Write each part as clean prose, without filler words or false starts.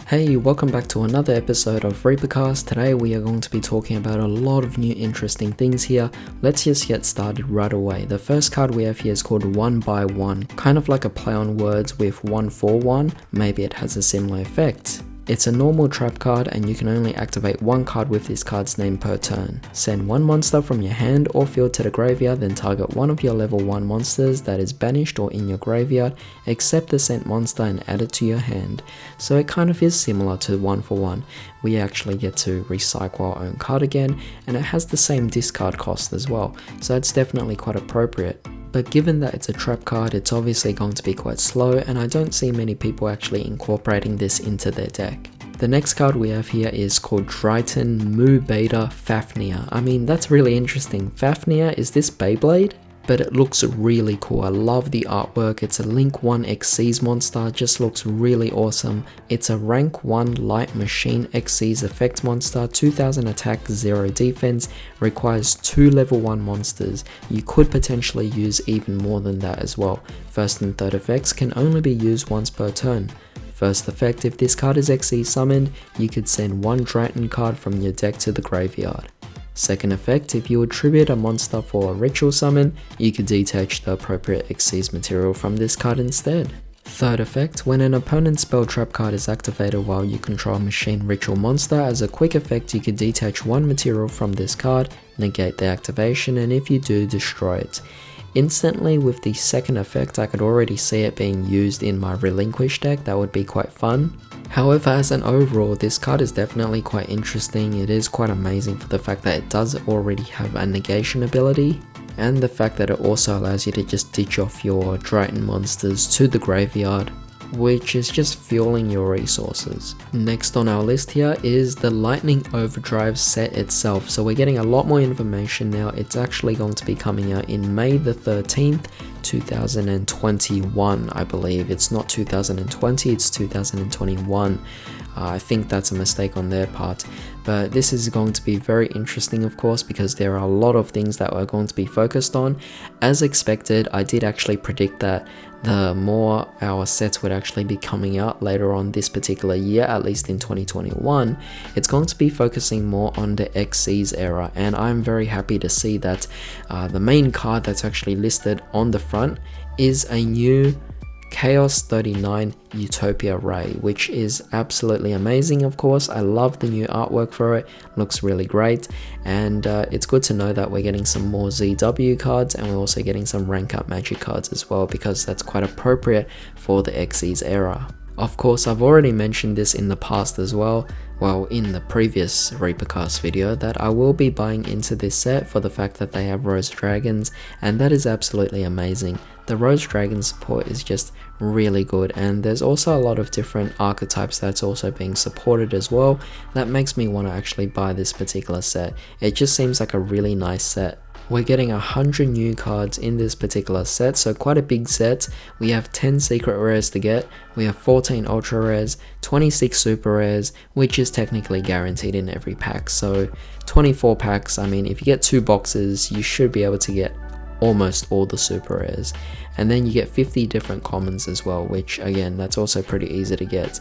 Hey, welcome back to another episode of Reapercast. Today we are going to be talking about a lot of new interesting things here. Let's just get started right away. The first card we have here is called 1x1, kind of like a play on words with 1-for-1. Maybe it has a similar effect. It's a normal trap card and you can only activate one card with this card's name per turn. Send one monster from your hand or field to the graveyard, then target one of your level 1 monsters that is banished or in your graveyard, except the sent monster, and add it to your hand. So it kind of is similar to 1-for-1. We actually get to recycle our own card again, and it has the same discard cost as well, so it's definitely quite appropriate. But given that it's a trap card, it's obviously going to be quite slow, and I don't see many people actually incorporating this into their deck. The next card we have here is called Triton Mu Beta Fafnir. I mean, that's really interesting. Fafnir, is this Beyblade? But it looks really cool. I love the artwork. It's a Link 1 Xyz monster, just looks really awesome. It's a rank 1 light machine Xyz effect monster, 2000 attack, 0 defense, requires 2 level 1 monsters. You could potentially use even more than that as well. First and third effects can only be used once per turn. First effect, if this card is Xyz summoned, you could send one Triton card from your deck to the graveyard. Second effect, if you attribute a monster for a ritual summon, you could detach the appropriate Xyz material from this card instead. Third effect, when an opponent's spell trap card is activated while you control a machine ritual monster, as a quick effect you could detach one material from this card, negate the activation, and if you do, destroy it. Instantly with the second effect, I could already see it being used in my Relinquish deck. That would be quite fun. However, as an overall, this card is definitely quite interesting. It is quite amazing for the fact that it does already have a negation ability, and the fact that it also allows you to just ditch off your Triton monsters to the graveyard, which is just fueling your resources. Next on our list here is the Lightning Overdrive set itself. So we're getting a lot more information now. It's actually going to be coming out in May the 13th, 2021, I believe. It's not 2020, it's 2021. I think that's a mistake on their part, but this is going to be very interesting, of course, because there are a lot of things that we're going to be focused on. As expected, I did actually predict that the more our sets would actually be coming out later on this particular year, at least in 2021, it's going to be focusing more on the Xyz era, and I'm very happy to see that the main card that's actually listed on the front is a new Chaos 39 Utopia Ray, which is absolutely amazing. Of course, I love the new artwork for it, looks really great, and it's good to know that we're getting some more ZW cards, and we're also getting some rank up magic cards as well, because that's quite appropriate for the Xyz era. Of course, I've already mentioned this in the past as well, in the previous Reapercast video, that I will be buying into this set for the fact that they have Rose Dragons, and that is absolutely amazing. The Rose Dragon support is just really good, and there's also a lot of different archetypes that's also being supported as well. That makes me want to actually buy this particular set. It just seems like a really nice set. We're getting 100 new cards in this particular set, so quite a big set. We have 10 secret rares to get, we have 14 ultra rares, 26 super rares, which is technically guaranteed in every pack, so 24 packs. I mean, if you get 2 boxes, you should be able to get almost all the super rares, and then you get 50 different commons as well, which again, that's also pretty easy to get.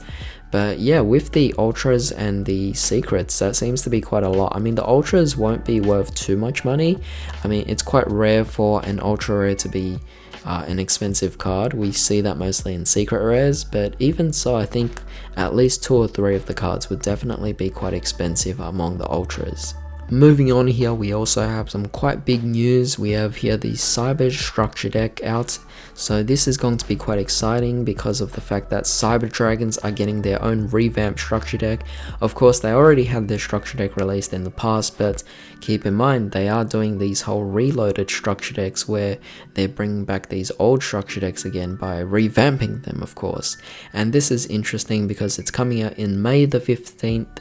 But yeah, with the ultras and the secrets, that seems to be quite a lot. I mean, the ultras won't be worth too much money. I mean, it's quite rare for an ultra rare to be an expensive card. We see that mostly in secret rares, but even so, I think at least 2 or 3 of the cards would definitely be quite expensive among the ultras. Moving on here, we also have some quite big news. We have here the Cyber Structure deck out. So this is going to be quite exciting because of the fact that Cyber Dragons are getting their own revamped structure deck. Of course, they already had their structure deck released in the past, but keep in mind they are doing these whole reloaded structure decks where they're bringing back these old structure decks again by revamping them, of course. And this is interesting because it's coming out in May the 15th,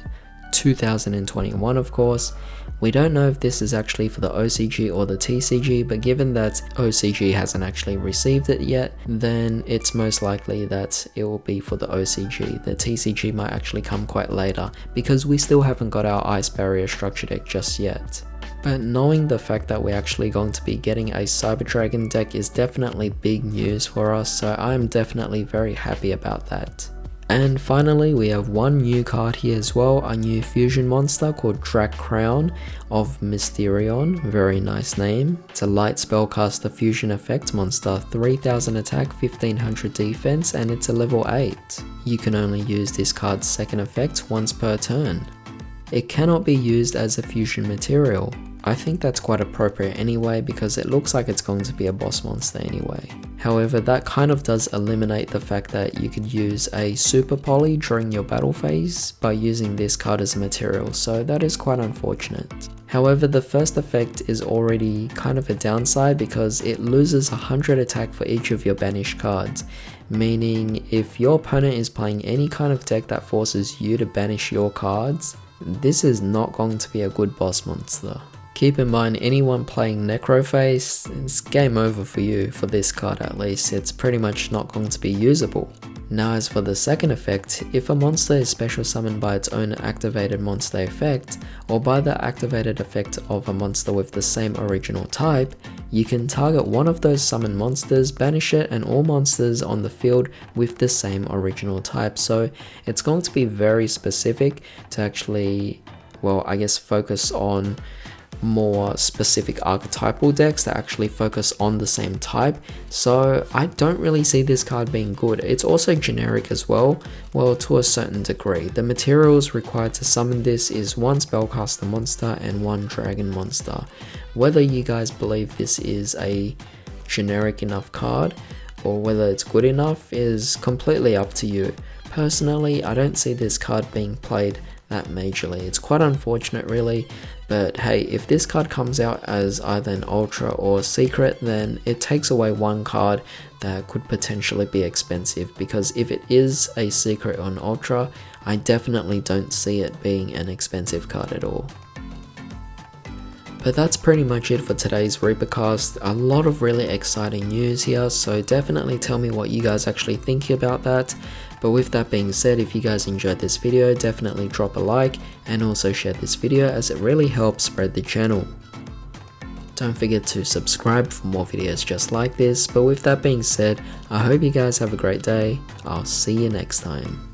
2021, of course. We don't know if this is actually for the OCG or the TCG, but given that OCG hasn't actually received it yet, then it's most likely that it will be for the OCG. The TCG might actually come quite later, because we still haven't got our Ice Barrier structure deck just yet. But knowing the fact that we're actually going to be getting a Cyber Dragon deck is definitely big news for us, so I'm definitely very happy about that. And finally, we have one new card here as well, a new fusion monster called Drac Crown of Mysterion, very nice name. It's a light spellcaster fusion effect monster, 3000 attack, 1500 defense, and it's a level 8. You can only use this card's second effect once per turn. It cannot be used as a fusion material. I think that's quite appropriate anyway because it looks like it's going to be a boss monster anyway. However, that kind of does eliminate the fact that you could use a super poly during your battle phase by using this card as a material, so that is quite unfortunate. However, the first effect is already kind of a downside because it loses 100 attack for each of your banished cards, meaning if your opponent is playing any kind of deck that forces you to banish your cards, this is not going to be a good boss monster. Keep in mind, anyone playing Necroface, it's game over for you, for this card at least. It's pretty much not going to be usable. Now as for the second effect, if a monster is special summoned by its own activated monster effect, or by the activated effect of a monster with the same original type, you can target one of those summoned monsters, banish it, and all monsters on the field with the same original type. So it's going to be very specific to actually, well, I guess focus on more specific archetypal decks that actually focus on the same type, so I don't really see this card being good. It's also generic as well, to a certain degree. The materials required to summon this is one spellcaster monster and one dragon monster. Whether you guys believe this is a generic enough card or whether it's good enough is completely up to you. Personally, I don't see this card being played that majorly. It's quite unfortunate really, but hey, if this card comes out as either an ultra or secret, then it takes away one card that could potentially be expensive, because if it is a secret or an ultra, I definitely don't see it being an expensive card at all. But that's pretty much it for today's Reapercast. A lot of really exciting news here, so definitely tell me what you guys actually think about that. But with that being said, if you guys enjoyed this video, definitely drop a like and also share this video as it really helps spread the channel. Don't forget to subscribe for more videos just like this. But with that being said, I hope you guys have a great day. I'll see you next time.